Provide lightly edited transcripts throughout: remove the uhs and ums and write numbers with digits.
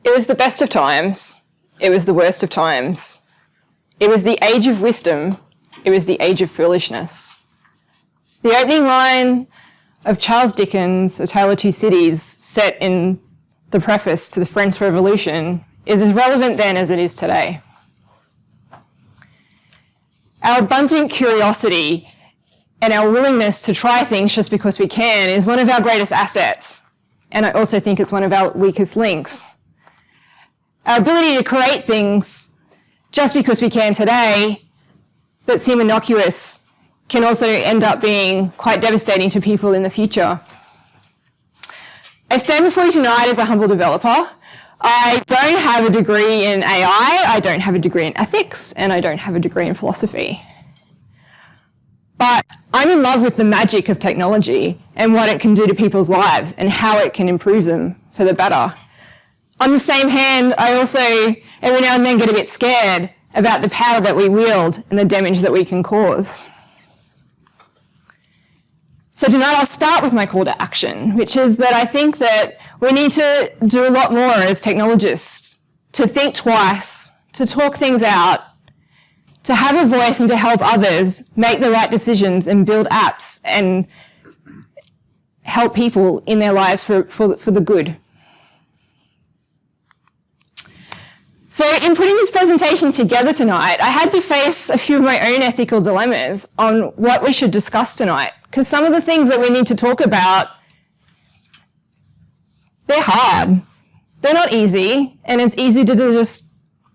It was the best of times. It was the worst of times. It was the age of wisdom. It was the age of foolishness. The opening line of Charles Dickens' A Tale of Two Cities, set in the preface to the French Revolution, is as relevant then as it is today. Our abundant curiosity and our willingness to try things just because we can is one of our greatest assets. And I also think it's one of our weakest links. Our ability to create things just because we can today that seem innocuous can also end up being quite devastating to people in the future. I stand before you tonight as a humble developer. I don't have a degree in AI, I don't have a degree in ethics, and I don't have a degree in philosophy. But I'm in love with the magic of technology and what it can do to people's lives and how it can improve them for the better. On the same hand, I also every now and then get a bit scared about the power that we wield and the damage that we can cause. So tonight I'll start with my call to action, which is that I think that we need to do a lot more as technologists, to think twice, to talk things out, to have a voice and to help others make the right decisions and build apps and help people in their lives for the good. So in putting this presentation together tonight, I had to face a few of my own ethical dilemmas on what we should discuss tonight, because some of the things that we need to talk about, they're hard. They're not easy, and it's easy to just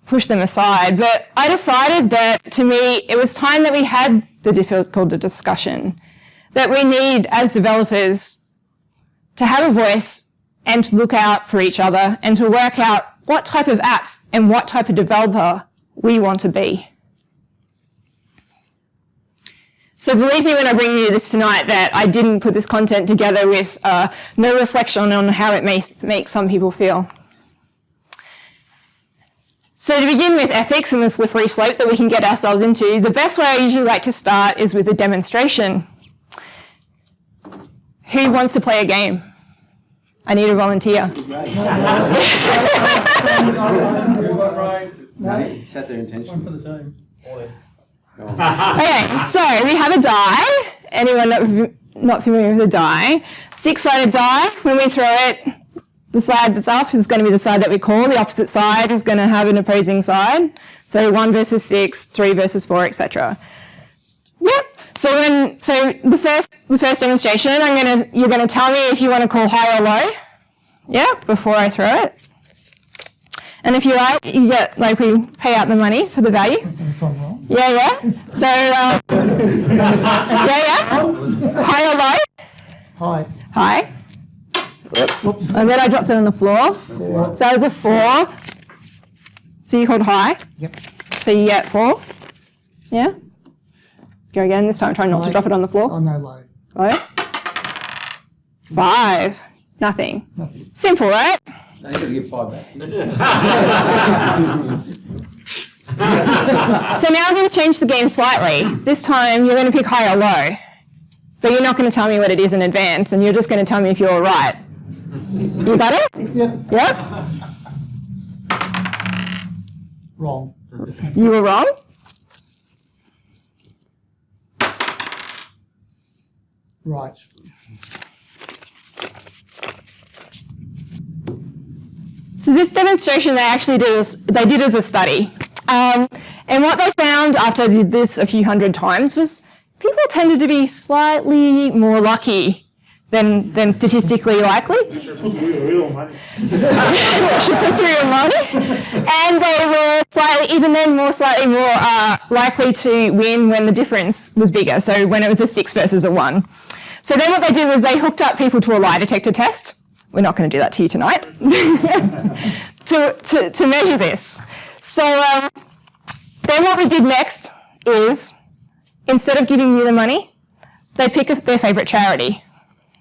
push them aside. But I decided that, to me, it was time that we had the difficult discussion, that we need, as developers, to have a voice and to look out for each other and to work out what type of apps and what type of developer we want to be. So believe me when I bring you this tonight that I didn't put this content together with no reflection on how it may make some people feel. So to begin with ethics and the slippery slope that we can get ourselves into, the best way I usually like to start is with a demonstration. Who wants to play a game? I need a volunteer. No, set their intention. One for the team. Okay, so we have a die. Anyone not familiar with a die? Six-sided die. When we throw it, the side that's up is going to be the side that we call. The opposite side is going to have an opposing side. So 1 versus 6, 3 versus 4, etc. Yep. So the first demonstration, you're going to tell me if you want to call high or low. Yeah, before I throw it. And if you like, you get, like, we pay out the money for the value. Yeah, yeah. So, yeah. High or low? High. High. Whoops. And then I dropped it on the floor. 4. So that was a 4. So you called high. Yep. So you get 4. Yeah. Go again. This time try not to drop it on the floor. Oh, no, low. Low. 5. Nothing. Nothing. Simple, right? No, you got to give 5 back. So now I'm going to change the game slightly. This time you're going to pick high or low. But you're not going to tell me what it is in advance, and you're just going to tell me if you're right. You got it? Yep. Yep? Wrong. You were wrong? Right. So this demonstration they actually did as a study. And what they found after I did this a few hundred times was people tended to be slightly more lucky than statistically likely. You should put through your real money. Should put through your money. And they were slightly more likely to win when the difference was bigger, so when it was a 6 versus a 1. So then what they did was they hooked up people to a lie detector test. We're not going to do that to you tonight. to measure this. So then what we did next is, instead of giving you the money, they pick their favourite charity.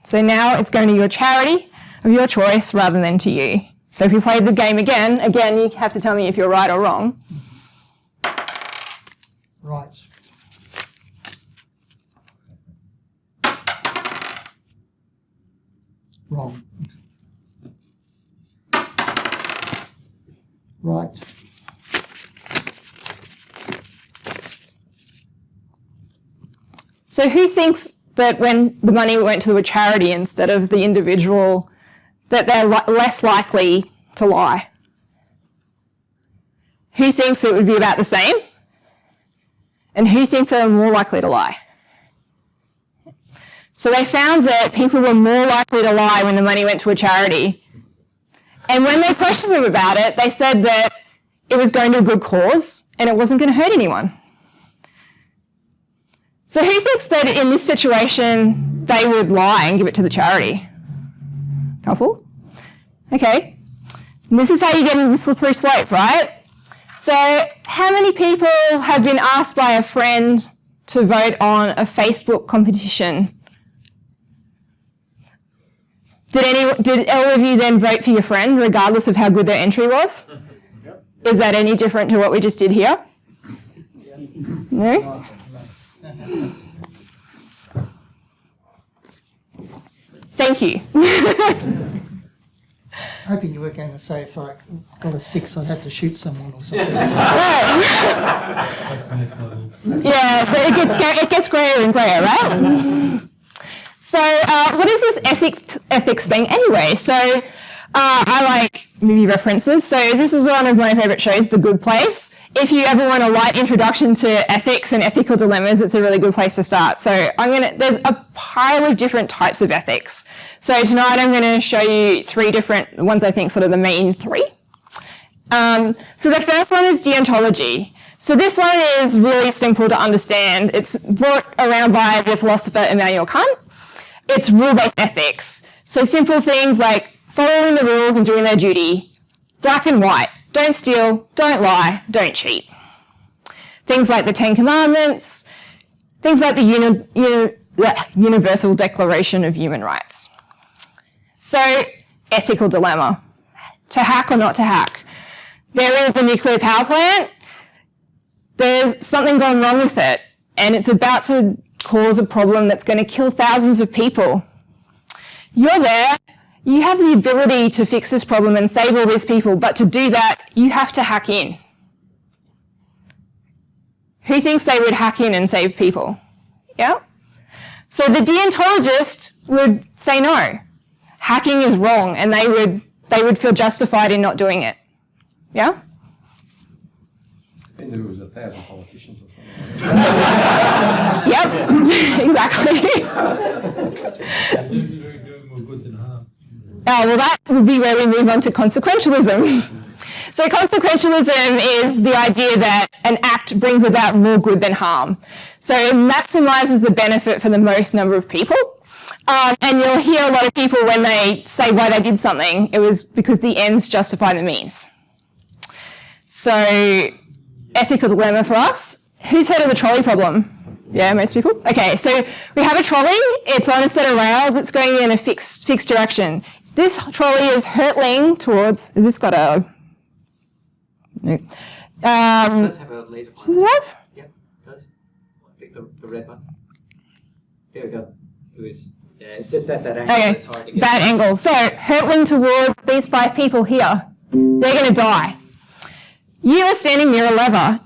So now it's going to your charity of your choice rather than to you. So if you play the game again, you have to tell me if you're right or wrong. Right. Wrong. Right. So who thinks that when the money went to a charity instead of the individual, that they're less likely to lie? Who thinks it would be about the same? And who thinks they're more likely to lie? So they found that people were more likely to lie when the money went to a charity. And when they questioned them about it, they said that it was going to a good cause and it wasn't going to hurt anyone. So who thinks that in this situation they would lie and give it to the charity? Couple? Okay. And this is how you get into the slippery slope, right? So how many people have been asked by a friend to vote on a Facebook competition? Did all of you then vote for your friend regardless of how good their entry was? Yep. Is that any different to what we just did here? No? Thank you. Hoping you were going to say if I got a 6, I'd have to shoot someone or something. Yeah, but it gets grayer and grayer, right? So what is this ethics thing anyway? So I like movie references. So this is one of my favourite shows, The Good Place. If you ever want a light introduction to ethics and ethical dilemmas, it's a really good place to start. So there's a pile of different types of ethics. So tonight I'm going to show you 3 different ones, I think, sort of the main 3. So the first one is deontology. So this one is really simple to understand. It's brought around by the philosopher Immanuel Kant. It's rule-based ethics. So simple things like following the rules and doing their duty, black and white, don't steal, don't lie, don't cheat. Things like the 10 Commandments, things like the Universal Declaration of Human Rights. So, ethical dilemma, to hack or not to hack. There is a nuclear power plant, there's something gone wrong with it, and it's about to cause a problem that's going to kill thousands of people. You're there, you have the ability to fix this problem and save all these people, but to do that, you have to hack in. Who thinks they would hack in and save people? Yeah? So the deontologist would say no. Hacking is wrong, and they would feel justified in not doing it. Yeah? Depends if it was 1,000 politicians or something. Yep, exactly. Well, that would be where we move on to consequentialism. So consequentialism is the idea that an act brings about more good than harm. So it maximises the benefit for the most number of people. And you'll hear a lot of people when they say why they did something, it was because the ends justify the means. So ethical dilemma for us. Who's heard of the trolley problem? Yeah, most people? Okay, so we have a trolley, it's on a set of rails, it's going in a fixed direction. This trolley is hurtling towards, has this got a, no. Does have a laser pointer. Does it have? Yeah, it does. Pick the red button. There we go. Yeah, it's just that angle. Okay, It's hard to get. that angle. So hurtling towards these 5 people here, they're going to die. You are standing near a lever.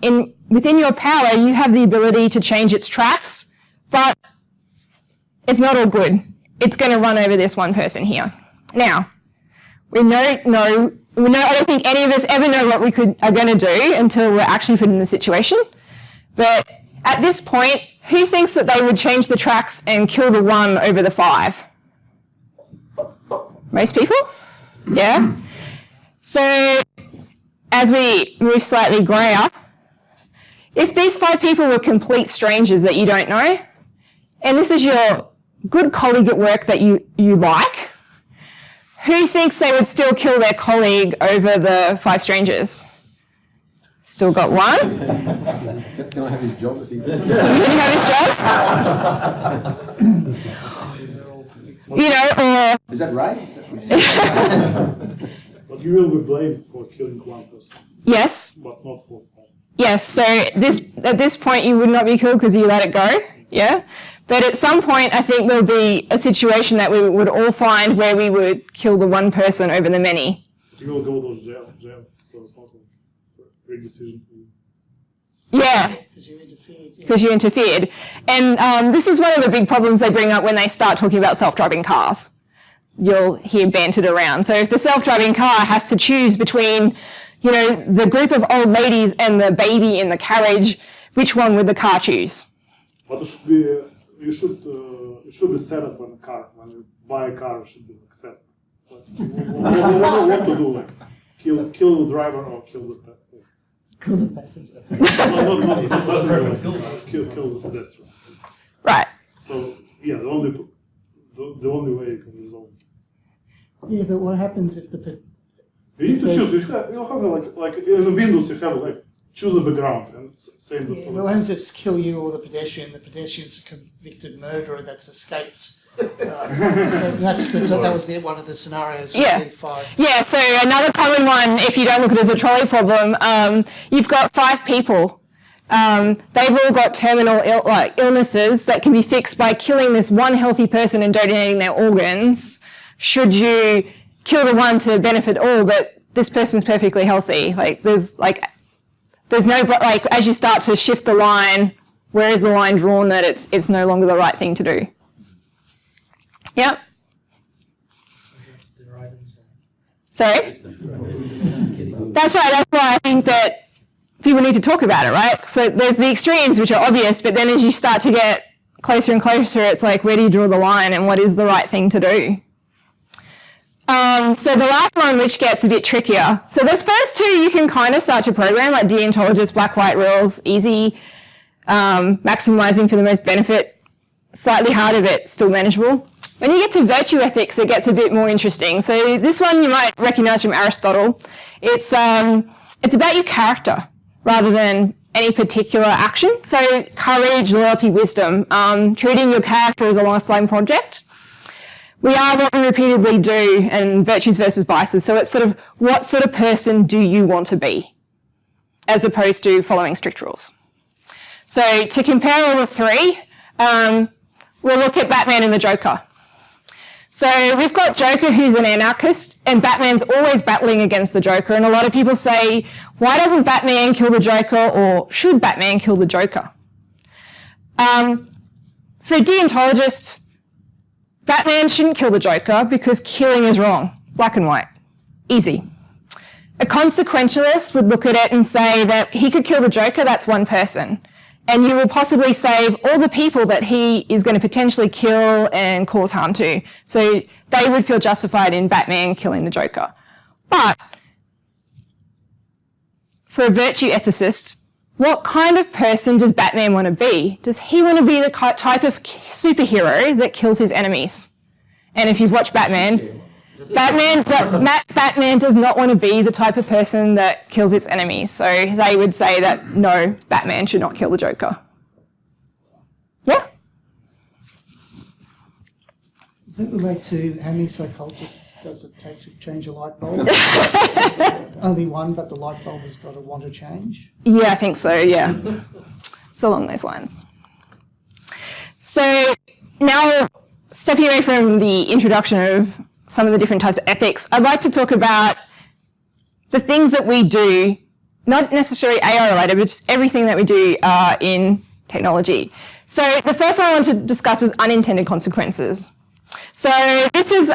Within your power, you have the ability to change its tracks, but it's not all good. It's going to run over this one person here. Now, I don't think any of us ever know what we are going to do until we're actually put in the situation. But at this point, who thinks that they would change the tracks and kill the 1 over the 5? Most people? Yeah? So as we move slightly greyer, if these 5 people were complete strangers that you don't know, and this is your good colleague at work that you like, who thinks they would still kill their colleague over the 5 strangers? Still got 1? Can I have his job? Can you have his job? You know, or... Is that right? But you will be blamed for killing 1 person, Yes. but not for 5. Yes, so at this point you would not be killed because you let it go, yeah? But at some point I think there'll be a situation that we would all find where we would kill the 1 person over the many. You will go to jail. so it's not a free decision for you. Yeah, Because you interfered. Yeah. because you interfered. And this is one of the big problems they bring up when they start talking about self-driving cars. You'll hear bantered around. So if the self-driving car has to choose between, you know, the group of old ladies and the baby in the carriage, which one would the car choose? But it should be, it should be set up on a car. When you buy a car, it should be like set. Like, what to do? Like kill the driver or kill the pet? Kill the passenger. Kill the pedestrian. Right. So yeah, the only way you can resolve it. Yeah, but what happens if the You need to choose. You have like in Windows you have like choose a background and same. yeah, but what happens if it's kill you or the pedestrian's a convicted murderer that's escaped? That was one of the scenarios. With Yeah. C5. Yeah, so another common one, if you don't look at it as a trolley problem, you've got 5 people. They've all got terminal illnesses that can be fixed by killing this one healthy person and donating their organs. Should you kill the one to benefit all, but this person's perfectly healthy? There's no, like, as you start to shift the line, where is the line drawn that it's no longer the right thing to do? Yep. Sorry? That's right, that's why I think that people need to talk about it, right? So there's the extremes, which are obvious, but then as you start to get closer and closer, it's like, where do you draw the line and what is the right thing to do? So the last one, which gets a bit trickier. So those first two you can kind of start to program, like deontologist, black-white rules, easy, maximising for the most benefit, slightly harder but still manageable. When you get to virtue ethics, it gets a bit more interesting. So this one you might recognise from Aristotle. It's about your character rather than any particular action. So courage, loyalty, wisdom, treating your character as a lifelong project. We are what we repeatedly do, and virtues versus vices. So it's sort of, what sort of person do you want to be, as opposed to following strict rules. So to compare all the three, we'll look at Batman and the Joker. So we've got Joker, who's an anarchist, and Batman's always battling against the Joker. And a lot of people say, why doesn't Batman kill the Joker, or should Batman kill the Joker? For a deontologist, Batman shouldn't kill the Joker because killing is wrong. Black and white. Easy. A consequentialist would look at it and say that he could kill the Joker, that's one person. And you will possibly save all the people that he is going to potentially kill and cause harm to. So they would feel justified in Batman killing the Joker. But for a virtue ethicist, what kind of person does Batman want to be? Does he want to be the type of superhero that kills his enemies? And if you've watched Batman, Batman does not want to be the type of person that kills its enemies. So they would say that, no, Batman should not kill the Joker. Yeah? Does it relate to how many psychologists does it take to change a light bulb? Only one, but the light bulb has got to want to change? Yeah, I think so, yeah. It's along those lines. So now, stepping away from the introduction of some of the different types of ethics, I'd like to talk about the things that we do, not necessarily AI related, but just everything that we do in technology. So the first one I want to discuss was unintended consequences. So this is,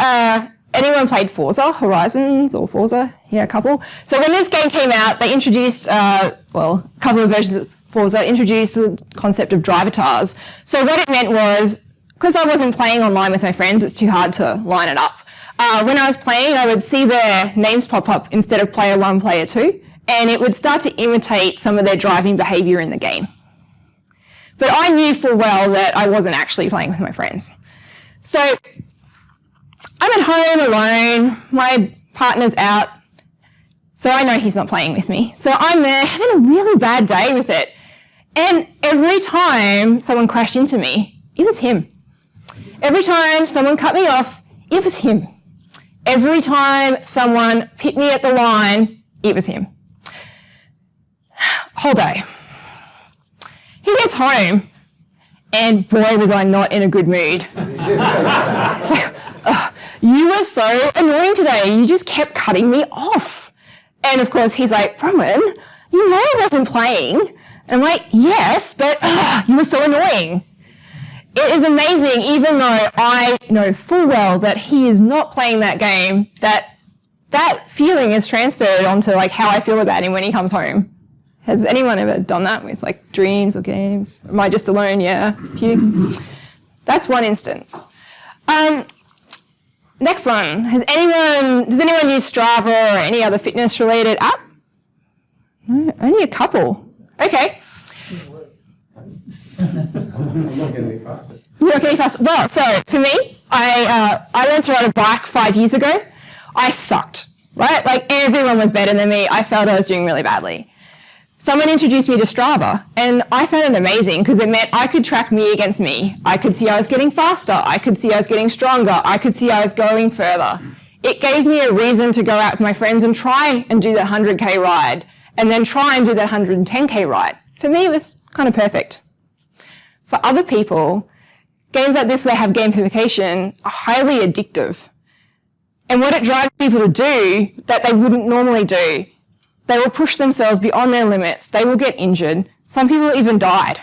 anyone played Forza, Horizons or Forza? Yeah, a couple. So when this game came out, they introduced, a couple of versions of Forza introduced the concept of drivatars. So what it meant was, because I wasn't playing online with my friends, it's too hard to line it up. When I was playing, I would see their names pop up instead of player 1, player 2, and it would start to imitate some of their driving behaviour in the game. But I knew full well that I wasn't actually playing with my friends. So I'm at home alone, my partner's out, so I know he's not playing with me. So I'm there having a really bad day with it. And every time someone crashed into me, it was him. Every time someone cut me off, it was him. Every time someone picked me at the line, it was him. Whole day. He gets home, and boy was I not in a good mood. It's like, you were so annoying today. You just kept cutting me off. And of course, he's like, Bronwen, you know I wasn't playing. And I'm like, yes, but you were so annoying. It is amazing, even though I know full well that he is not playing that game, that feeling is transferred onto like how I feel about him when he comes home. Has anyone ever done that with like dreams or games? Am I just alone? Yeah, a few. That's one instance. Next one. Does anyone use Strava or any other fitness related app? No, only a couple. Okay. I'm not getting any faster. You're not getting fast. Well, so for me, I learned to ride a bike 5 years ago. I sucked, right? Like everyone was better than me. I felt I was doing really badly. Someone introduced me to Strava, and I found it amazing because it meant I could track me against me. I could see I was getting faster. I could see I was getting stronger. I could see I was going further. It gave me a reason to go out with my friends and try and do that 100K ride, and then try and do that 110K ride. For me, it was kind of perfect. For other people, games like this that have gamification are highly addictive. And what it drives people to do that they wouldn't normally do, they will push themselves beyond their limits. They will get injured. Some people even died.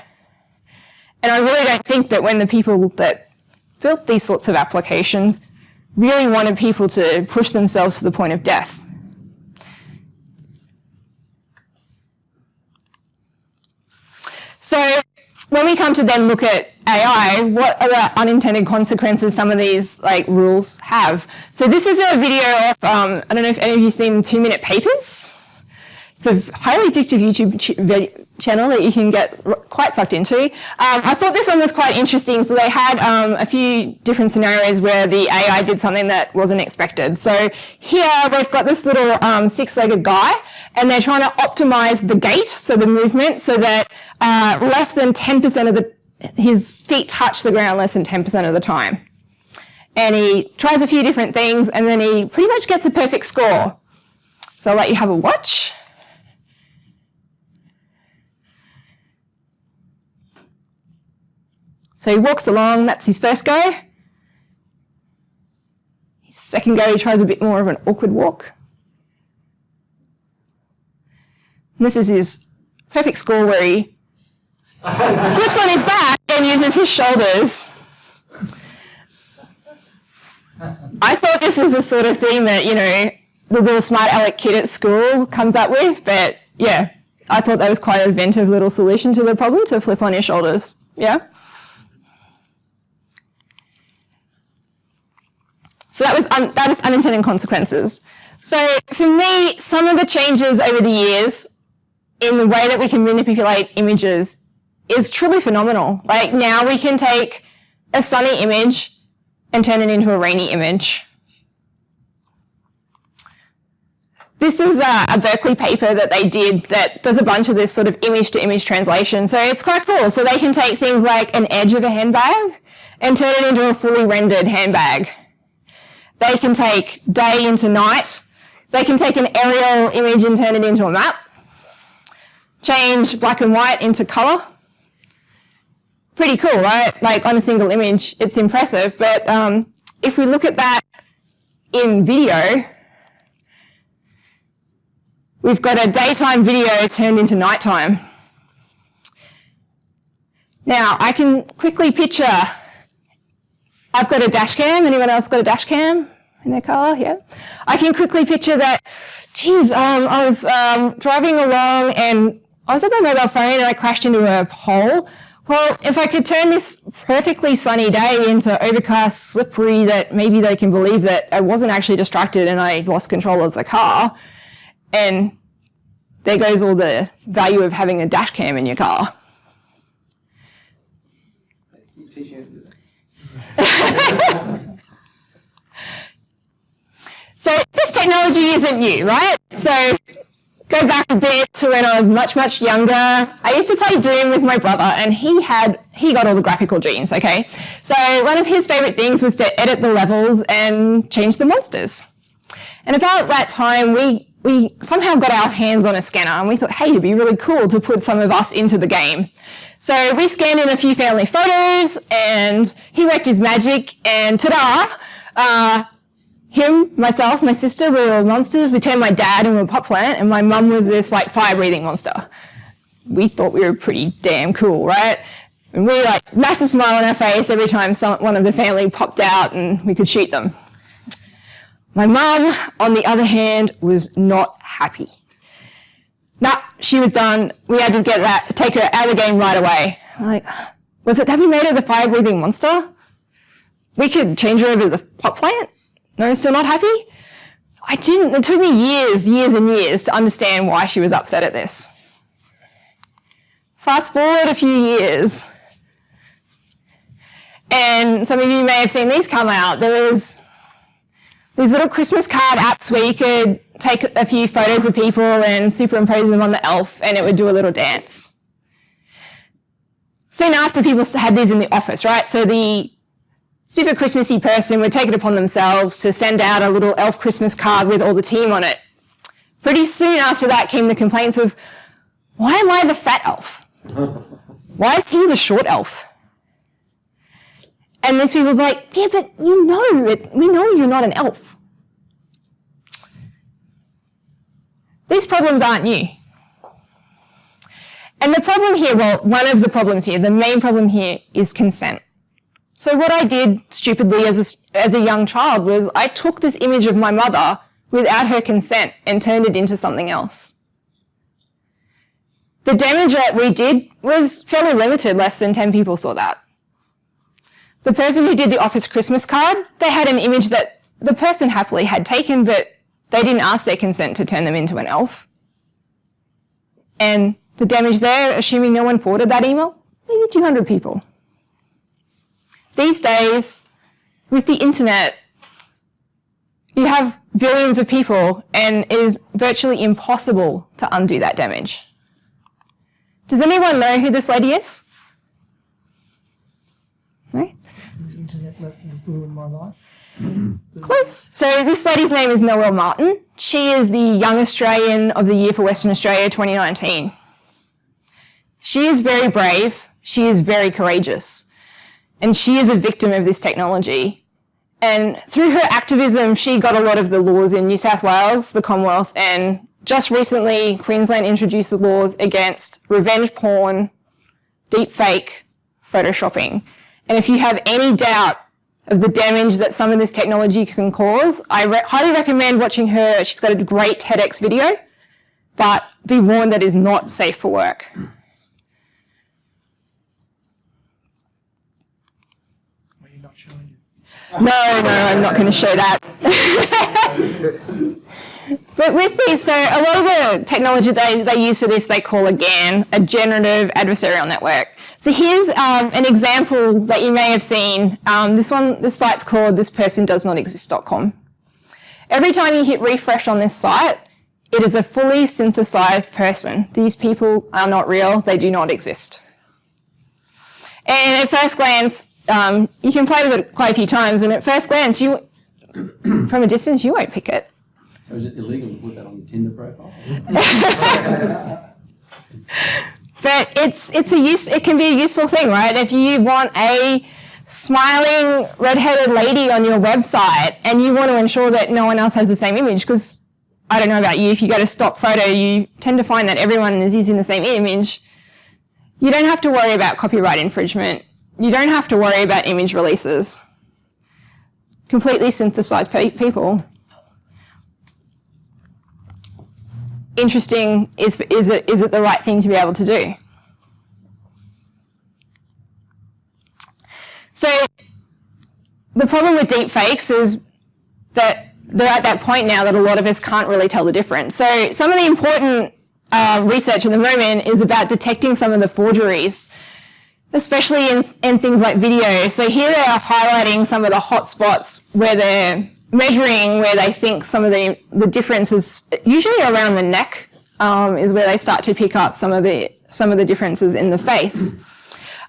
And I really don't think that when the people that built these sorts of applications really wanted people to push themselves to the point of death. So when we come to then look at AI, what are the unintended consequences some of these like rules have? So this is a video of, I don't know if any of you have seen 2-minute papers. It's a highly addictive YouTube channel that you can get quite sucked into. I thought this one was quite interesting. So they had a few different scenarios where the AI did something that wasn't expected. So here they've got this little 6-legged guy, and they're trying to optimize the gait, so the movement, so that less than 10% of his feet touch the ground less than 10% of the time. And he tries a few different things, and then he pretty much gets a perfect score. So I'll let you have a watch. So he walks along, that's his first go. His second go, he tries a bit more of an awkward walk. And this is his perfect score where he flips on his back and uses his shoulders. I thought this was the sort of thing that, you know, the little smart aleck kid at school comes up with, but yeah, I thought that was quite an inventive little solution to the problem, to flip on your shoulders. Yeah? So that is unintended consequences. So for me, some of the changes over the years in the way that we can manipulate images is truly phenomenal. Like now we can take a sunny image and turn it into a rainy image. This is a Berkeley paper that they did that does a bunch of this sort of image-to-image translation. So it's quite cool. So they can take things like an edge of a handbag and turn it into a fully rendered handbag. They can take day into night. They can take an aerial image and turn it into a map. Change black and white into color. Pretty cool, right? Like on a single image, it's impressive. But if we look at that in video, we've got a daytime video turned into nighttime. Now, I can quickly picture, I've got a dash cam. Anyone else got a dash cam in their car? Yeah. I can quickly picture that, geez, I was driving along and I was on my mobile phone and I crashed into a pole. Well, if I could turn this perfectly sunny day into overcast, slippery, that maybe they can believe that I wasn't actually distracted and I lost control of the car, and there goes all the value of having a dash cam in your car. You teach you how to do that. So this technology isn't new, right? So go back a bit to when I was much, much younger. I used to play Doom with my brother, and he got all the graphical genes, okay? So one of his favorite things was to edit the levels and change the monsters. And about that time, we somehow got our hands on a scanner, and we thought, hey, it'd be really cool to put some of us into the game. So we scanned in a few family photos, and he worked his magic, and ta-da! him, myself, my sister, we were monsters. We turned my dad into a pot plant, and my mum was this like fire-breathing monster. We thought we were pretty damn cool, right? And we like massive smile on our face every time one of the family popped out and we could shoot them. My mum, on the other hand, was not happy. Nah, she was done. We had to take her out of the game right away. I'm like, was it that we made her the fire-breathing monster? We could change her over to the pot plant? No, still not happy? I didn't. It took me years and years to understand why she was upset at this. Fast forward a few years, and some of you may have seen these come out. There was these little Christmas card apps where you could take a few photos of people and superimpose them on the elf, and it would do a little dance. Soon after, people had these in the office, right? So the super Christmassy person would take it upon themselves to send out a little elf Christmas card with all the team on it. Pretty soon after that came the complaints of, why am I the fat elf? Why is he the short elf? And these people were like, yeah, but you know it. We know you're not an elf. These problems aren't new. And the problem here, well, one of the problems here, the main problem here is consent. So what I did stupidly as a young child was I took this image of my mother without her consent and turned it into something else. The damage that we did was fairly limited. Less than 10 people saw that. The person who did the office Christmas card, they had an image that the person happily had taken, but they didn't ask their consent to turn them into an elf. And the damage there, assuming no one forwarded that email, maybe 200 people. These days, with the internet, you have billions of people, and it is virtually impossible to undo that damage. Does anyone know who this lady is? No? The internet ruined my life. Close. So this lady's name is Noelle Martin. She is the Young Australian of the Year for Western Australia 2019. She is very brave. She is very courageous. And she is a victim of this technology. And through her activism, she got a lot of the laws in New South Wales, the Commonwealth, and just recently, Queensland introduced the laws against revenge porn, deepfake, photoshopping. And if you have any doubt of the damage that some of this technology can cause, I highly recommend watching her. She's got a great TEDx video, but be warned that is not safe for work. Well, you're not showing it. No, I'm not going to show that. But with these, so a lot of the technology they use for this, they call a GAN, a generative adversarial network. So here's an example that you may have seen. This site's called thispersondoesnotexist.com. Every time you hit refresh on this site, it is a fully synthesized person. These people are not real, they do not exist. And at first glance, you can play with it quite a few times, and at first glance, from a distance, you won't pick it. So is it illegal to put that on your Tinder profile? But it can be a useful thing, right? If you want a smiling red-headed lady on your website and you want to ensure that no one else has the same image, because I don't know about you, if you go to stock photo, you tend to find that everyone is using the same image. You don't have to worry about copyright infringement. You don't have to worry about image releases. Completely synthesized people. Interesting, is it the right thing to be able to do? So the problem with deepfakes is that they're at that point now that a lot of us can't really tell the difference. So some of the important research at the moment is about detecting some of the forgeries, especially in things like video. So here they are highlighting some of the hot spots where they're measuring where they think some of the differences, usually around the neck, is where they start to pick up some of the differences in the face.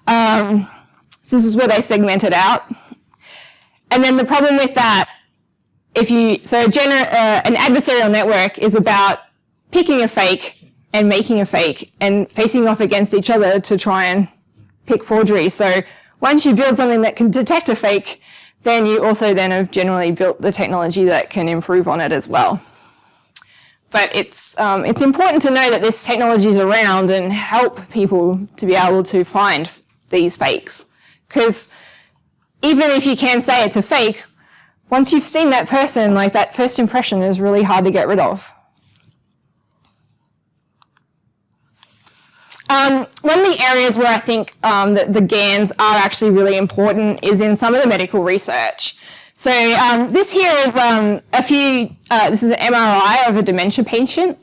So this is where they segment it out. And then the problem with that, an adversarial network is about picking a fake and making a fake and facing off against each other to try and pick forgery. So once you build something that can detect a fake, then you also then have generally built the technology that can improve on it as well. But it's important to know that this technology is around and help people to be able to find these fakes. Because even if you can say it's a fake, once you've seen that person, like that first impression is really hard to get rid of. One of the areas where I think that the GANs are actually really important is in some of the medical research. So this here is this is an MRI of a dementia patient.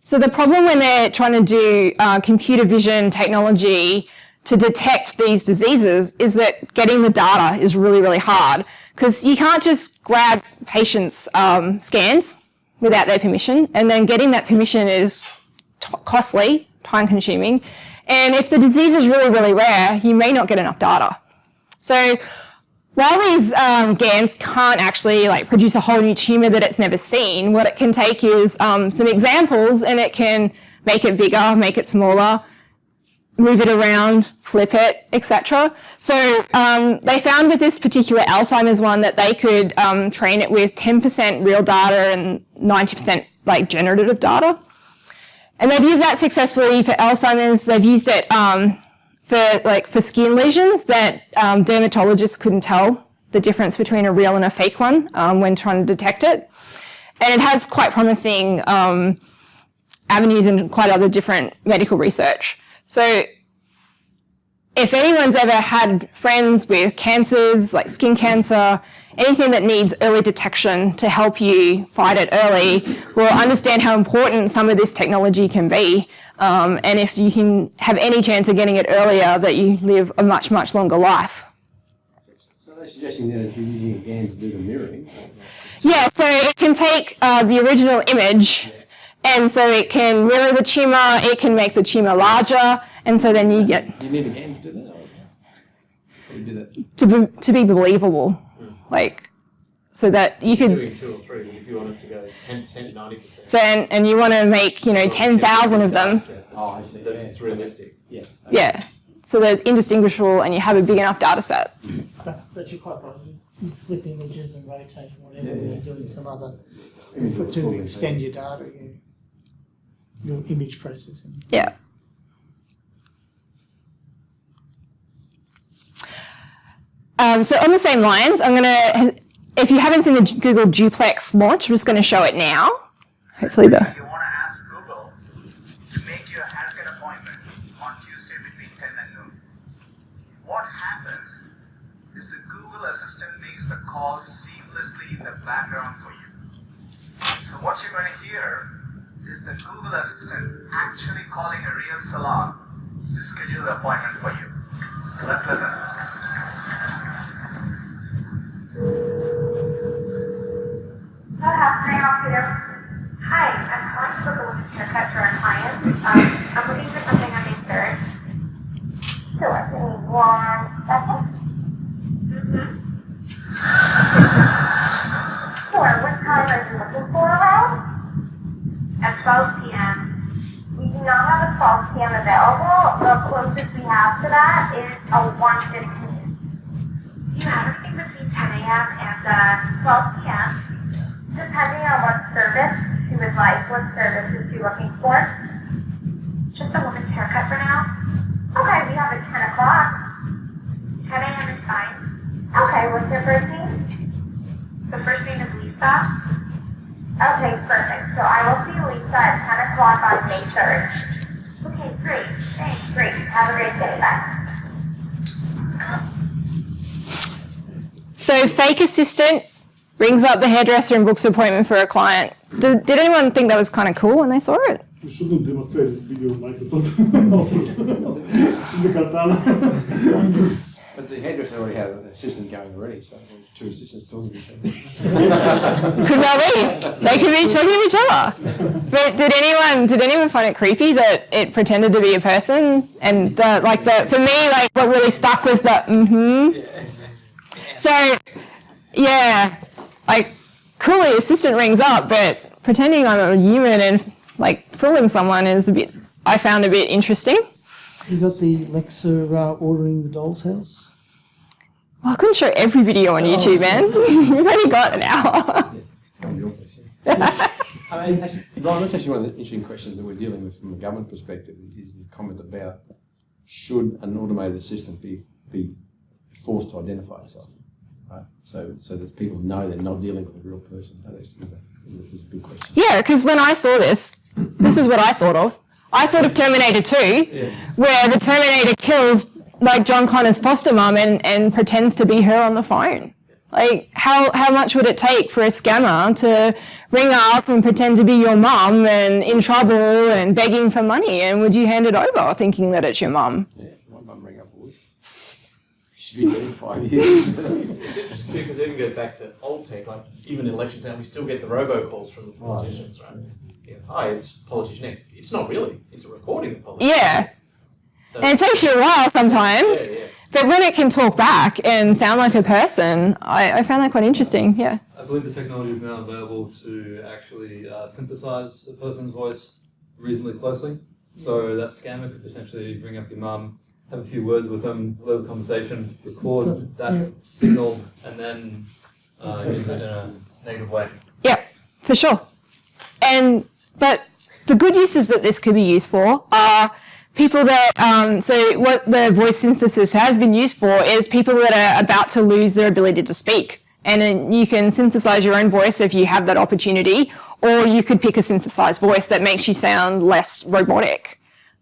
So the problem when they're trying to do computer vision technology to detect these diseases is that getting the data is really, really hard, because you can't just grab patients' scans without their permission, and then getting that permission is costly, time-consuming, and if the disease is really, really rare, you may not get enough data. So while these GANs can't actually produce a whole new tumour that it's never seen, what it can take is some examples, and it can make it bigger, make it smaller, move it around, flip it, etc. So they found with this particular Alzheimer's one that they could train it with 10% real data and 90% generative data. And they've used that successfully for Alzheimer's. They've used it for skin lesions that dermatologists couldn't tell the difference between a real and a fake one when trying to detect it. And it has quite promising avenues in quite other different medical research. So if anyone's ever had friends with cancers, like skin cancer, anything that needs early detection to help you fight it early, will understand how important some of this technology can be. And if you can have any chance of getting it earlier, that you live a much, much longer life. So they're suggesting that you're using a GAN to do the mirroring. Yeah, so it can take the original image, and so it can mirror the tumour, it can make the tumour larger, and so then you get... Do you need a GAN to do that? Or do you do that? To be believable, so that you could... Doing 2 or 3, but if you want it to go 10%, 90%. So, and you want to make, 10,000 of them. Oh, I see. That it's realistic. Yeah. Yeah. So there's indistinguishable, and you have a big enough data set. But you're quite right. You flip images and rotate whatever Yeah. when you're doing some other, Image to recording, extend your data, your image processing. Yeah. So on the same lines, I'm going to, if you haven't seen the Google DUPLEX launch, I'm just going to show it now. Hopefully You want to ask Google to make you a haircut appointment on Tuesday between 10 and noon. What happens is the Google Assistant makes the call seamlessly in the background for you. So what you're going to hear is the Google Assistant actually calling a real salon to schedule the appointment for you. Let's listen. How can I help you? Hi, I'm calling to book a haircut for a client. I'm looking for something on May 3rd. Sure, give me 1 second. Sure, what time are you looking for around? At 12 p.m. We do not have a 12 p.m. available. The closest we have to that is a 1:15. You have anything between 10 a.m. and 12 p.m. Depending on what service you would like, what service is you looking for? Just a woman's haircut for now? Okay, we have it 10 o'clock. 10 a.m. is fine. Okay, what's your first name? The first name is Lisa? Okay, perfect. So I will see Lisa at 10 o'clock on May 3rd. Okay, great. Thanks, great. Have a great day. Bye. So fake assistant rings up the hairdresser and books an appointment for a client. Did anyone think that was kind of cool when they saw it? You shouldn't demonstrate this video in Microsoft Office. It's in the Cartana. But the hairdresser already had an assistant going already, so there's 2 assistants talking to each other. Could well be. They could be talking to each other. But did anyone find it creepy that it pretended to be a person? And for me, what really stuck was the So, yeah, cool, the assistant rings up, but pretending I'm a human and fooling someone is I found a bit interesting. You got the Alexa ordering the doll's house? Well, I couldn't show every video on YouTube, man. We've only got an hour. It's not your question. I mean, actually, Brian, that's actually one of the interesting questions that we're dealing with from a government perspective, is the comment about should an automated assistant be forced to identify itself, right? So that people know they're not dealing with a real person. That is a big question. Yeah, because when I saw this is what I thought of. I thought of Terminator 2, where the Terminator kills like John Connor's foster mum and pretends to be her on the phone. Like, how much would it take for a scammer to ring up and pretend to be your mum and in trouble and begging for money? And would you hand it over thinking that it's your mum? Yeah, my mum rang up would. She's been there 5 years. It's interesting too, because it even goes back to old tech, like even in election time, we still get the robocalls from the politicians, right? Yeah, hi, it's Politician X. It's not really, it's a recording of Politician X. So, And it takes you a while sometimes, but when it can talk back and sound like a person, I found that quite interesting, yeah. I believe the technology is now available to actually synthesize a person's voice reasonably closely. So that scammer could potentially ring up your mum, have a few words with them, have a conversation, record that signal, and then use it in a negative way. Yeah, for sure. But the good uses that this could be used for are people that, so what the voice synthesis has been used for is people that are about to lose their ability to speak. And then you can synthesize your own voice if you have that opportunity, or you could pick a synthesized voice that makes you sound less robotic.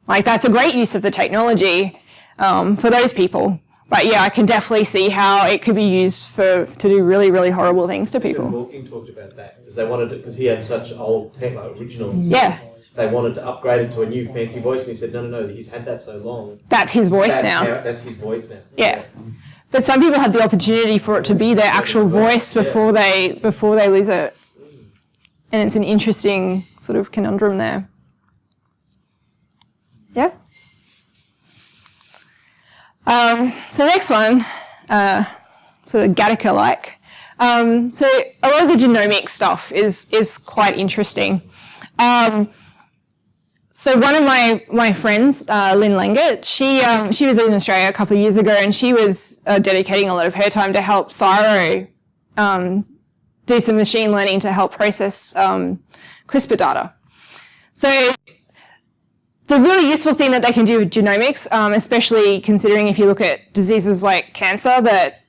Like, that's a great use of the technology for those people. But yeah, I can definitely see how it could be used to do really, really horrible things to people. Hawking talked about that because they wanted it, because he had such old tech, like original. Yeah. They wanted to upgrade it to a new fancy voice, and he said, no, he's had that so long. That's his voice now. That's his voice now. Yeah. But some people have the opportunity for it to be their actual voice before they lose it. And it's an interesting sort of conundrum there. Yeah? So next one, sort of Gattaca-like. So a lot of the genomic stuff is quite interesting. So one of my friends, Lynn Langert, she was in Australia a couple of years ago, and she was dedicating a lot of her time to help Cyro do some machine learning to help process CRISPR data. So the really useful thing that they can do with genomics, especially considering if you look at diseases like cancer that,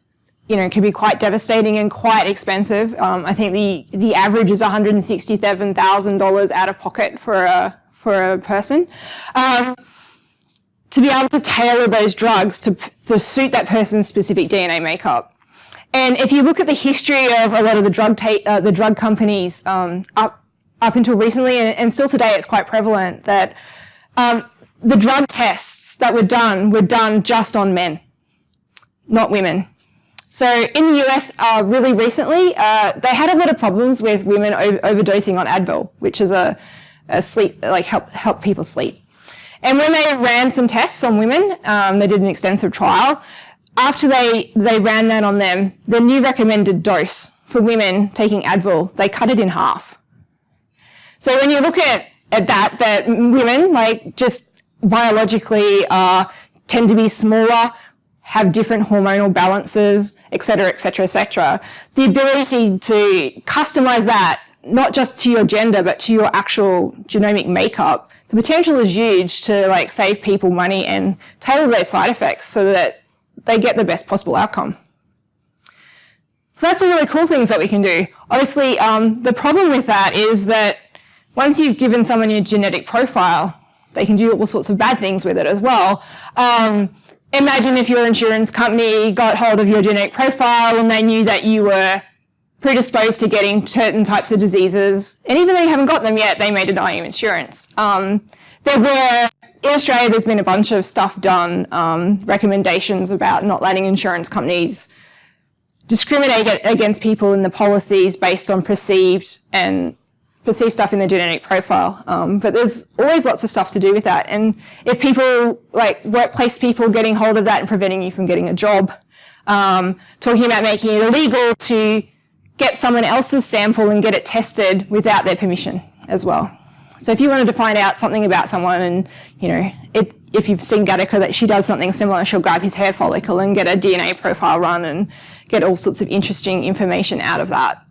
you know, can be quite devastating and quite expensive. I think the average is $167,000 out of pocket for a person. To be able to tailor those drugs to suit that person's specific DNA makeup. And if you look at the history of a lot of the drug companies up until recently, and still today it's quite prevalent, that the drug tests that were done just on men, not women. So in the US, really recently, they had a lot of problems with women overdosing on Advil, which is a sleep, like help people sleep. And when they ran some tests on women, they did an extensive trial. After they ran that on them, the new recommended dose for women taking Advil, they cut it in half. So when you look at that women, like, just biologically tend to be smaller, have different hormonal balances, et cetera, et cetera, et cetera. The ability to customize that, not just to your gender, but to your actual genomic makeup, the potential is huge to, like, save people money and tailor those side effects so that they get the best possible outcome. So that's the really cool things that we can do. Obviously, the problem with that is that once you've given someone your genetic profile, they can do all sorts of bad things with it as well. Imagine if your insurance company got hold of your genetic profile and they knew that you were predisposed to getting certain types of diseases, and even though you haven't got them yet, they may deny you insurance. In Australia, there's been a bunch of stuff done, recommendations about not letting insurance companies discriminate against people in the policies based on perceived stuff in the genetic profile. But there's always lots of stuff to do with that. And if people, like workplace people, getting hold of that and preventing you from getting a job, talking about making it illegal to get someone else's sample and get it tested without their permission as well. So if you wanted to find out something about someone and, if you've seen Gattaca that she does something similar, she'll grab his hair follicle and get a DNA profile run and get all sorts of interesting information out of that.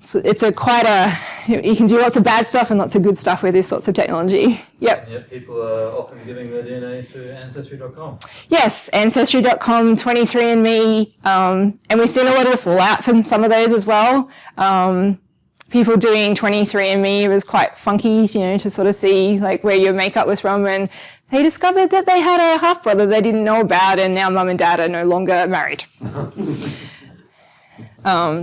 So it's you can do lots of bad stuff and lots of good stuff with this sorts of technology. Yep. Yep, people are often giving their DNA to Ancestry.com. Yes, Ancestry.com, 23andMe, and we've seen a lot of the fallout from some of those as well. People doing 23andMe was quite funky, to sort of see like where your makeup was from, and they discovered that they had a half-brother they didn't know about, and now mum and dad are no longer married.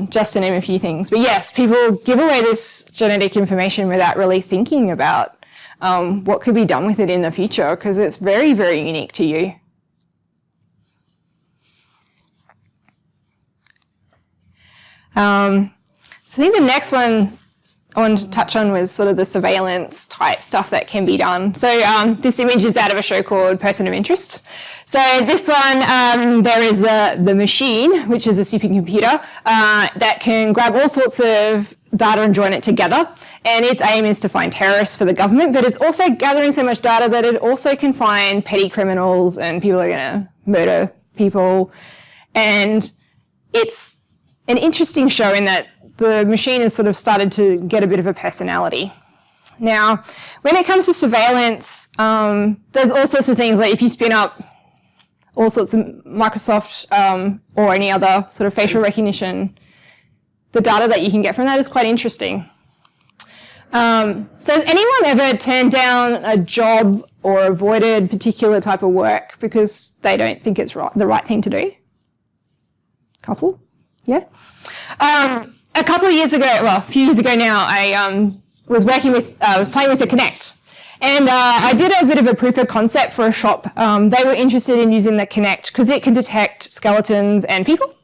Just to name a few things. But yes, people give away this genetic information without really thinking about what could be done with it in the future, because it's very, very unique to you. So I think the next one I wanted to touch on was sort of the surveillance type stuff that can be done. So this image is out of a show called Person of Interest. So this one, there is the machine, which is a supercomputer that can grab all sorts of data and join it together. And its aim is to find terrorists for the government, but it's also gathering so much data that it also can find petty criminals and people who are going to murder people. And it's an interesting show in that the machine has sort of started to get a bit of a personality. Now, when it comes to surveillance, there's all sorts of things, like if you spin up all sorts of Microsoft or any other sort of facial recognition, the data that you can get from that is quite interesting. So has anyone ever turned down a job or avoided particular type of work because they don't think it's the right thing to do? Couple? Yeah? A couple of years ago, well, a few years ago now, I was playing with the Kinect. And I did a bit of a proof of concept for a shop. They were interested in using the Kinect because it can detect skeletons and people.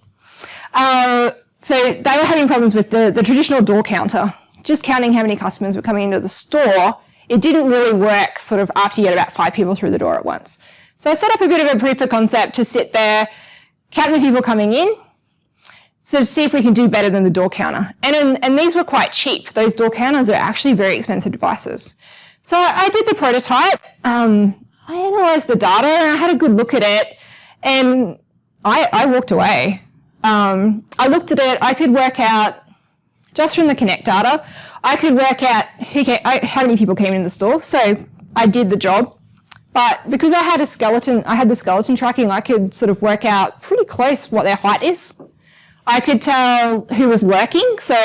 So they were having problems with the traditional door counter, just counting how many customers were coming into the store. It didn't really work sort of after you had about 5 people through the door at once. So I set up a bit of a proof of concept to sit there, count the people coming in, so to see if we can do better than the door counter. And these were quite cheap. Those door counters are actually very expensive devices. So I did the prototype, I analysed the data, and I had a good look at it, and I walked away. I looked at it, I could work out, just from the Kinect data, I could work out how many people came in the store, so I did the job. But because I had the skeleton tracking, I could sort of work out pretty close what their height is. I could tell who was working, so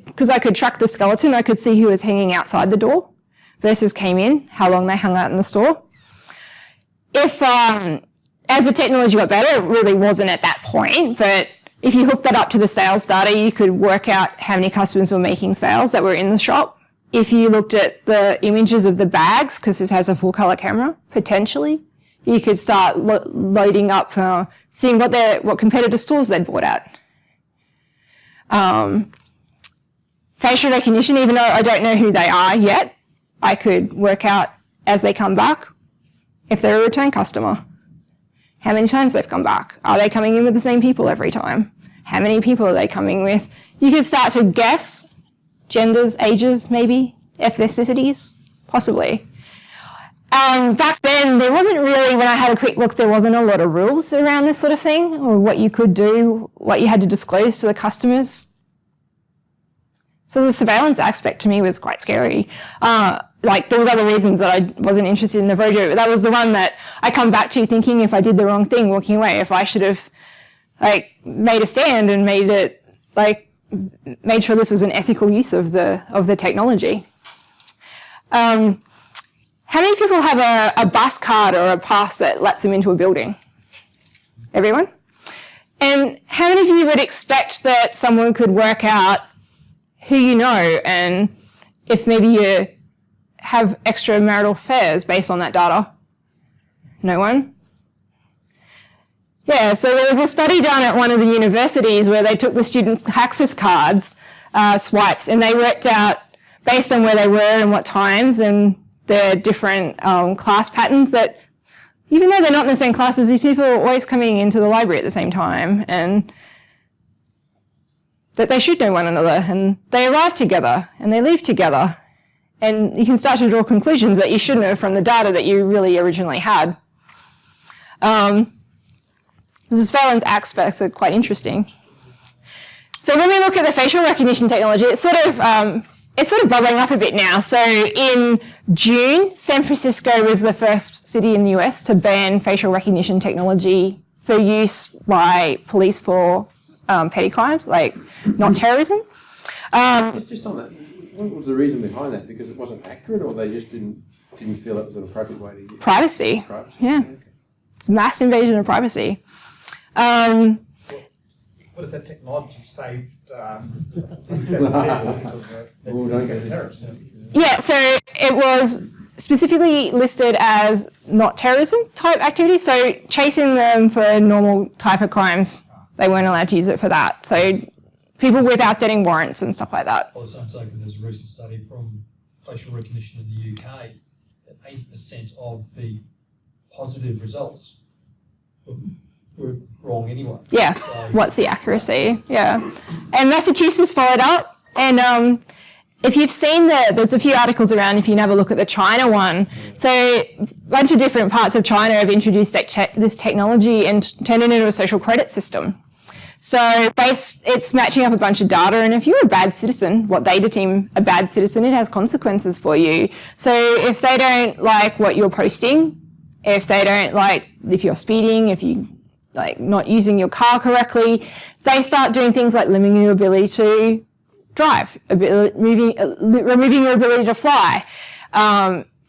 because I could track the skeleton, I could see who was hanging outside the door versus came in, how long they hung out in the store. If, as the technology got better, it really wasn't at that point, but if you hooked that up to the sales data, you could work out how many customers were making sales that were in the shop. If you looked at the images of the bags, because this has a full color camera, potentially, you could start loading up, seeing what competitor stores they'd bought at. Facial recognition, even though I don't know who they are yet, I could work out as they come back if they're a return customer. How many times they've come back? Are they coming in with the same people every time? How many people are they coming with? You could start to guess genders, ages, maybe, ethnicities, possibly. Back then, there wasn't really, when I had a quick look, there wasn't a lot of rules around this sort of thing, or what you could do, what you had to disclose to the customers. So the surveillance aspect to me was quite scary. There was other reasons that I wasn't interested in the project, but that was the one that I come back to thinking if I did the wrong thing walking away, if I should have made a stand and made sure this was an ethical use of the technology. How many people have a bus card or a pass that lets them into a building? Everyone? And how many of you would expect that someone could work out who you know and if maybe you have extramarital affairs based on that data? No one? Yeah, so there was a study done at one of the universities where they took the students' access cards, swipes, and they worked out based on where they were and what times and their different class patterns that even though they're not in the same classes, these people are always coming into the library at the same time. And that they should know one another, and they arrive together and they leave together. And you can start to draw conclusions that you should know from the data that you really originally had. The surveillance aspects are quite interesting. So when we look at the facial recognition technology, it's sort of bubbling up a bit now. So in June, San Francisco was the first city in the US to ban facial recognition technology for use by police for petty crimes, like not terrorism. Just on that, what was the reason behind that? Because it wasn't accurate, or they just didn't feel it was an appropriate way to use privacy? Yeah. Okay. It's mass invasion of privacy. What if that technology saved terrorists? Yeah, so it was specifically listed as not terrorism type activity, so chasing them for normal type of crimes, they weren't allowed to use it for that. So people with outstanding warrants and stuff like that. Also, I'm taking there's a recent study from facial recognition in the UK that 80% of the positive results were wrong anyway. Yeah, so, what's the accuracy? Yeah. And Massachusetts followed up, and if you've seen there's a few articles around if you can have a look at the China one. So a bunch of different parts of China have introduced this technology and turned it into a social credit system. So it's matching up a bunch of data, and if you're a bad citizen, what they deem a bad citizen, it has consequences for you. So if they don't like what you're posting, if they don't like if you're speeding, if you like not using your car correctly, they start doing things like limiting your ability to drive, removing your ability to fly.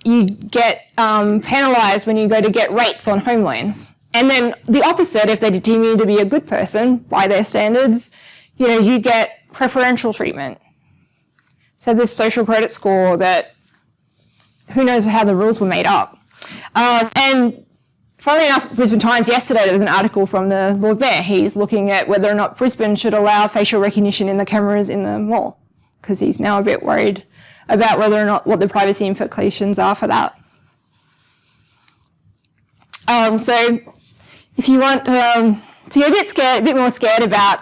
You get penalised when you go to get rates on home loans. And then the opposite, if they deem you to be a good person by their standards, you get preferential treatment. So this social credit score that who knows how the rules were made up. And funnily enough, Brisbane Times yesterday, there was an article from the Lord Mayor. He's looking at whether or not Brisbane should allow facial recognition in the cameras in the mall, because he's now a bit worried about whether or not what the privacy implications are for that. So if you want to get a bit more scared about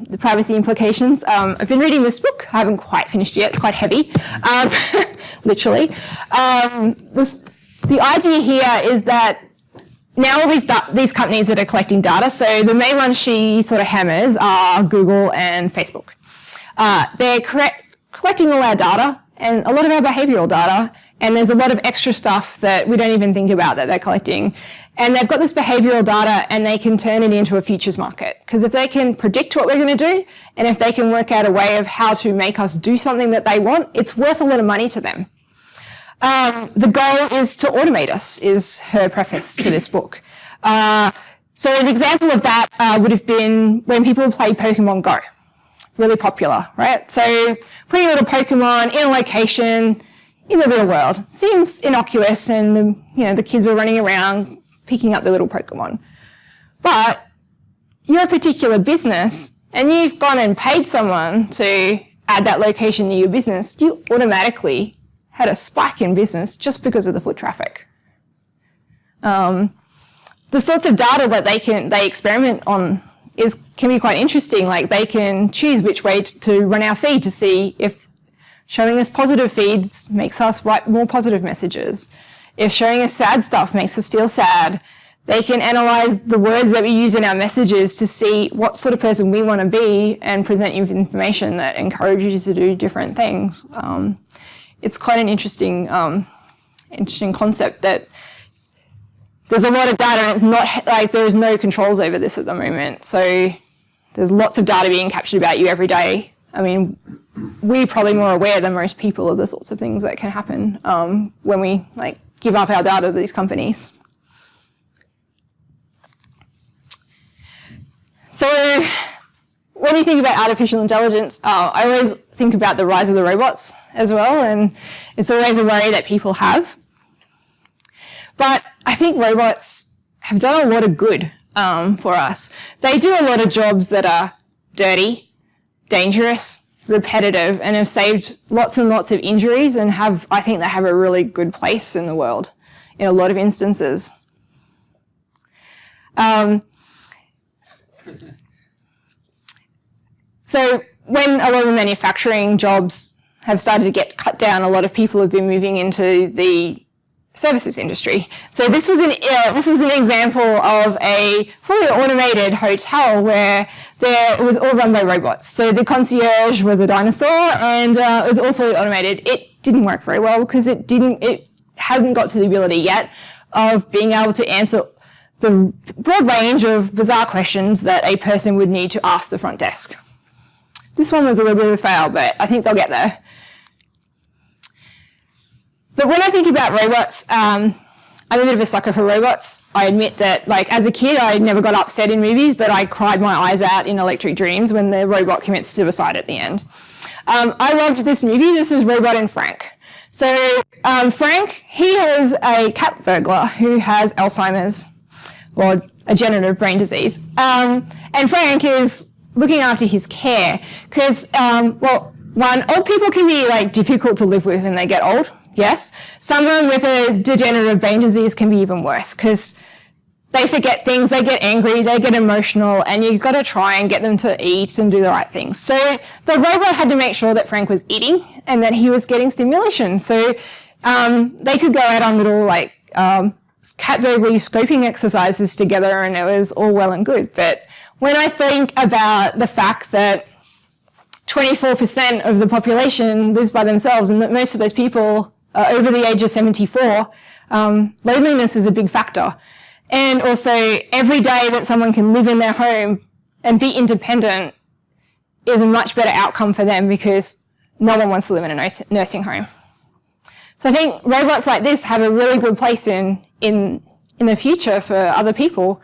the privacy implications, I've been reading this book. I haven't quite finished yet. It's quite heavy, literally. The idea here is that now all these companies that are collecting data, so the main ones she sort of hammers are Google and Facebook. They're collecting all our data and a lot of our behavioural data, and there's a lot of extra stuff that we don't even think about that they're collecting. And they've got this behavioural data, and they can turn it into a futures market. Because if they can predict what we're going to do, and if they can work out a way of how to make us do something that they want, it's worth a lot of money to them. The goal is to automate us, is her preface to this book. So an example of that would have been when people played Pokemon Go. Really popular, right? So putting a little Pokemon in a location in the real world seems innocuous, and the kids were running around picking up the little Pokemon. But you're a particular business and you've gone and paid someone to add that location to your business, you automatically had a spike in business just because of the foot traffic. The sorts of data that they experiment on can be quite interesting. Like they can choose which way to run our feed to see if showing us positive feeds makes us write more positive messages. If showing us sad stuff makes us feel sad, they can analyse the words that we use in our messages to see what sort of person we want to be and present you with information that encourages you to do different things. It's quite an interesting concept that there's a lot of data, and it's not like there's no controls over this at the moment. So there's lots of data being captured about you every day. I mean, we're probably more aware than most people of the sorts of things that can happen when we give up our data to these companies. So when you think about artificial intelligence, I always think about the rise of the robots as well, and it's always a worry that people have. But I think robots have done a lot of good for us. They do a lot of jobs that are dirty, dangerous, repetitive, and have saved lots and lots of injuries, and I think they have a really good place in the world in a lot of instances. So when a lot of the manufacturing jobs have started to get cut down, a lot of people have been moving into the services industry. So this was an example of a fully automated hotel where it was all run by robots. So the concierge was a dinosaur, and it was all fully automated. It didn't work very well because it hadn't got to the ability yet of being able to answer the broad range of bizarre questions that a person would need to ask the front desk. This one was a little bit of a fail, but I think they'll get there. But when I think about robots, I'm a bit of a sucker for robots. I admit that, like, as a kid, I never got upset in movies, but I cried my eyes out in Electric Dreams when the robot commits suicide at the end. I loved this movie. This is Robot and Frank. So Frank, he is a cat burglar who has Alzheimer's, or a degenerative brain disease. And Frank is looking after his care because, well, one, old people can be, like, difficult to live with when they get old. Yes, someone with a degenerative brain disease can be even worse because they forget things, they get angry, they get emotional, and you've got to try and get them to eat and do the right things. So the robot had to make sure that Frank was eating and that he was getting stimulation. So they could go out on little, like, cat burglary scoping exercises together, and it was all well and good. But when I think about the fact that 24% of the population lives by themselves, and that most of those people are over the age of 74, loneliness is a big factor. And also, every day that someone can live in their home and be independent is a much better outcome for them because no one wants to live in a nursing home. So I think robots like this have a really good place in the future for other people.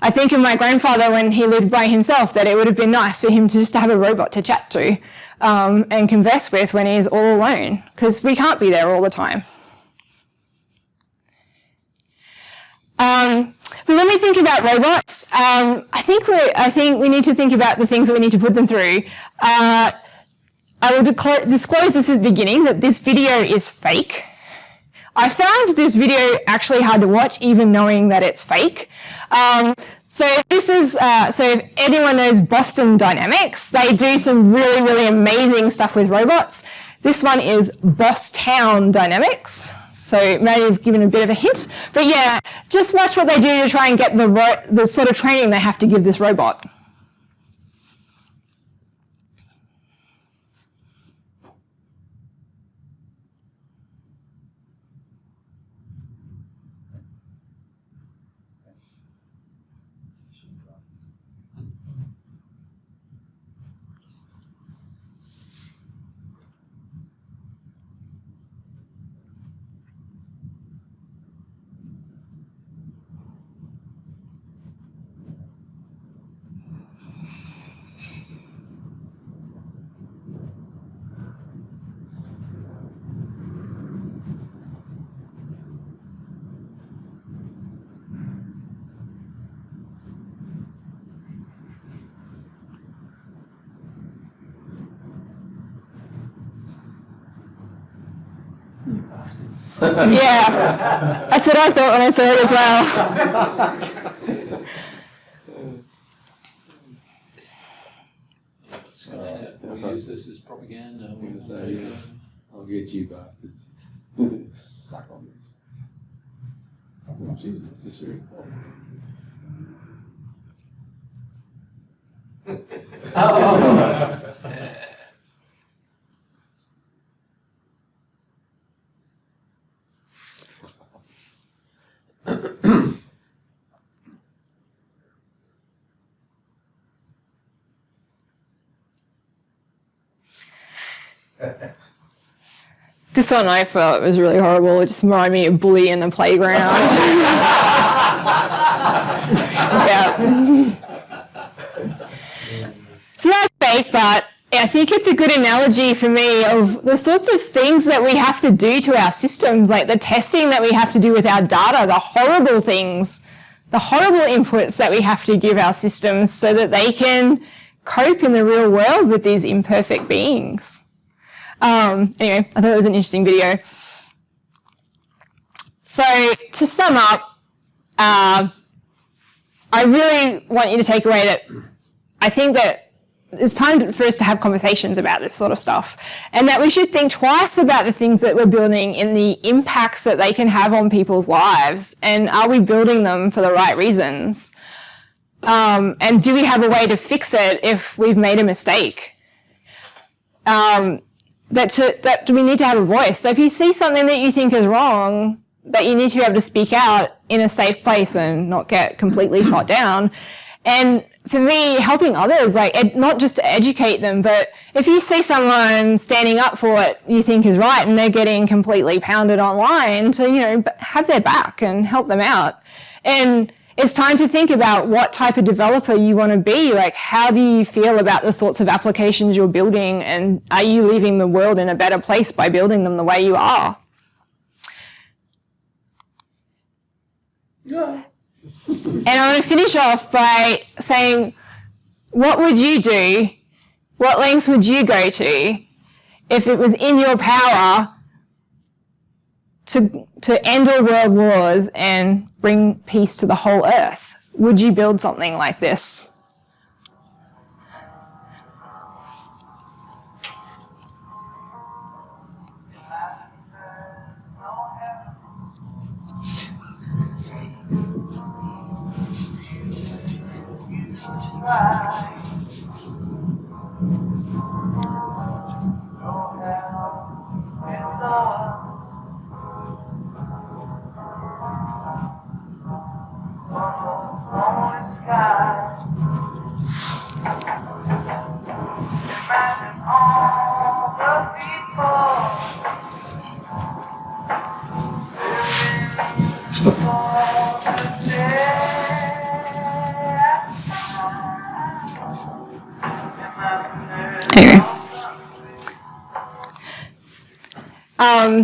I think of my grandfather when he lived by himself, that it would have been nice for him to just have a robot to chat to and converse with when he's all alone, because we can't be there all the time. But when we think about robots, I think we need to think about the things that we need to put them through. I will disclose this at the beginning, that this video is fake. I found this video actually hard to watch, even knowing that it's fake. So this is, so if anyone knows Boston Dynamics, they do some really, really amazing stuff with robots. This one is BOSSTOWN Dynamics. So it may have given a bit of a hint. But yeah, just watch what they do to try and get the sort of training they have to give this robot. Yeah, that's what I thought when I saw it as well. We use this as propaganda. I'm going to say, I'll get you bastards. Suck on this. Oh, Jesus, it's a serious This one I felt was really horrible. It just reminded me of Bully in the playground. Yeah. So that's fake, but I think it's a good analogy for me of the sorts of things that we have to do to our systems, like the testing that we have to do with our data, the horrible things, the horrible inputs that we have to give our systems so that they can cope in the real world with these imperfect beings. Anyway, I thought it was an interesting video. So to sum up, I really want you to take away that I think that it's time for us to have conversations about this sort of stuff, and that we should think twice about the things that we're building and the impacts that they can have on people's lives, and are we building them for the right reasons? And do we have a way to fix it if we've made a mistake? That we need to have a voice. So if you see something that you think is wrong, that you need to be able to speak out in a safe place and not get completely shot down. And for me, helping others, like not just to educate them, but if you see someone standing up for what you think is right and they're getting completely pounded online, to, you know, have their back and help them out. And it's time to think about what type of developer you want to be. Like, how do you feel about the sorts of applications you're building, and are you leaving the world in a better place by building them the way you are? Yeah. And I want to finish off by saying, what would you do? What lengths would you go to if it was in your power to end all world wars and bring peace to the whole earth? Would you build something like this? Anyway.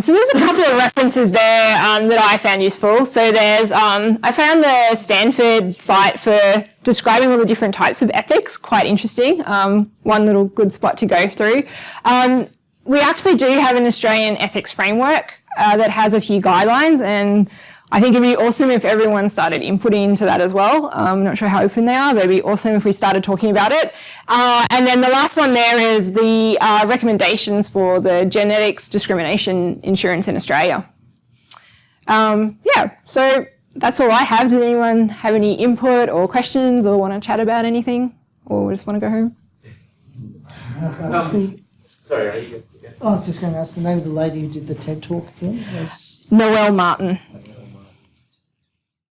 So there's a couple of references there that I found useful. So there's, I found the Stanford site for describing all the different types of ethics quite interesting. One little good spot to go through. We actually do have an Australian ethics framework that has a few guidelines, and I think it'd be awesome if everyone started inputting into that as well. I'm not sure how open they are, but it'd be awesome if we started talking about it. And then the last one there is the recommendations for the genetics discrimination insurance in Australia. Yeah, so that's all I have. Does anyone have any input or questions or want to chat about anything, or just want to go home? Sorry, I was just going to ask the name of the lady who did the TED talk again. Noelle Martin.